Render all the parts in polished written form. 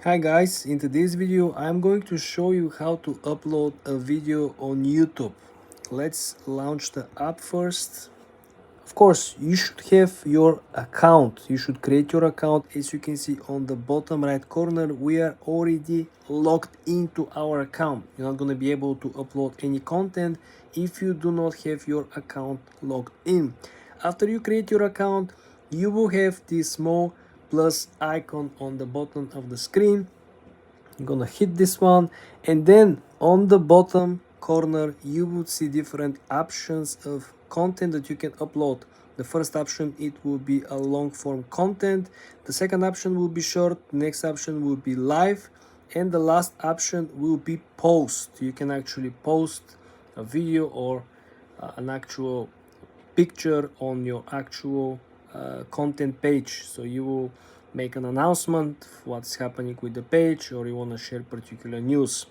Hi guys, in today's video I'm going to show you how to upload a video on YouTube. Let's launch the app first. Of course, you should have your account. You should create your account. As you can see on the bottom right corner, we are already logged into our account. You're not going to be able to upload any content if you do not have your account logged in. After you create your account, you will have this small plus icon on the bottom of the screen. I'm gonna hit this one, and then on the bottom corner you would see different options of content that you can upload. The first option, it will be a long form content. The second option will be short. The next option will be live, and the last option will be post. You can actually post a video or an actual picture on your actual content page. So you will make an announcement what's happening with the page, or you want to share particular news.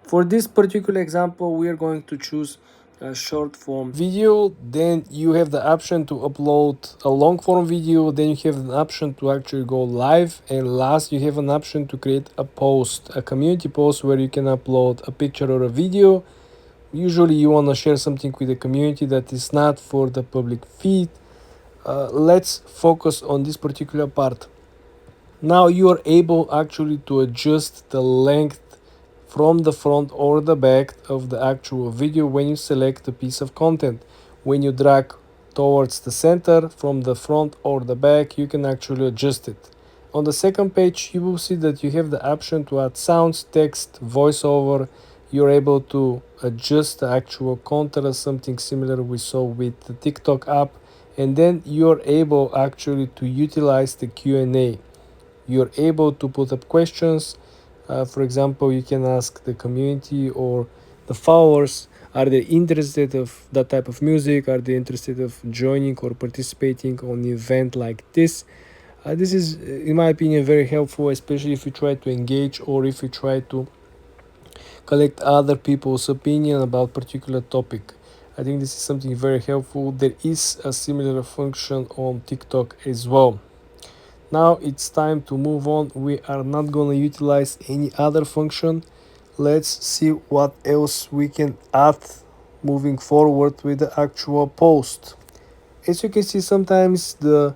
For this particular example, we are going to choose a short form video. Then you have the option to upload a long form video. Then you have an option to actually go live, and last you have an option to create a post, a community post, where you can upload a picture or a video. Usually you want to share something with the community that is not for the public feed. Let's focus on this particular part. Now you are able actually to adjust the length from the front or the back of the actual video when you select a piece of content. When you drag towards the center from the front or the back, you can actually adjust it. On the second page, you will see that you have the option to add sounds, text, voiceover. You're able to adjust the actual contrast, something similar we saw with the TikTok app. And then you're able actually to utilize the Q&A. You're able to put up questions. For example, you can ask the community or the followers, are they interested of that type of music? Are they interested of joining or participating on an event like this? This is, in my opinion, very helpful, especially if you try to engage or if you try to collect other people's opinion about particular topic. I think this is something very helpful. There is a similar function on TikTok as well. Now it's time to move on. We are not going to utilize any other function. Let's see what else we can add moving forward with the actual post. As you can see, sometimes the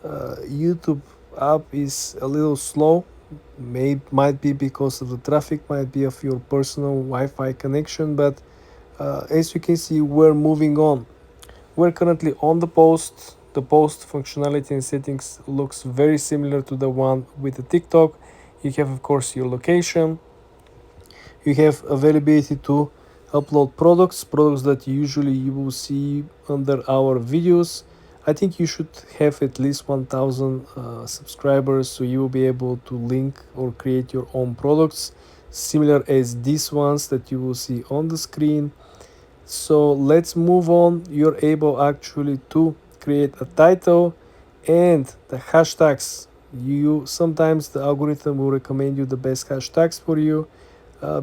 YouTube app is a little slow. Might be because of the traffic, might be of your personal Wi-Fi connection, but as you can see, we're moving on. We're currently on the post. The post functionality and settings looks very similar to the one with the TikTok. You have, of course, your location. You have availability to upload products that usually you will see under our videos. I think you should have at least 1000 subscribers, so you will be able to link or create your own products similar as these ones that you will see on the screen. So let's move on. You're able actually to create a title and the hashtags. You sometimes the algorithm will recommend you the best hashtags for you.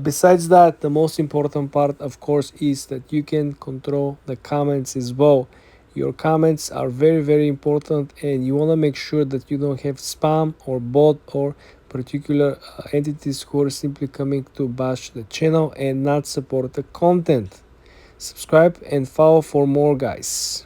Besides that, the most important part, of course, is that you can control the comments as well. Your comments are very, very important, and you want to make sure that you don't have spam or bot or particular entities who are simply coming to bash the channel and not support the content. Subscribe and follow for more, guys.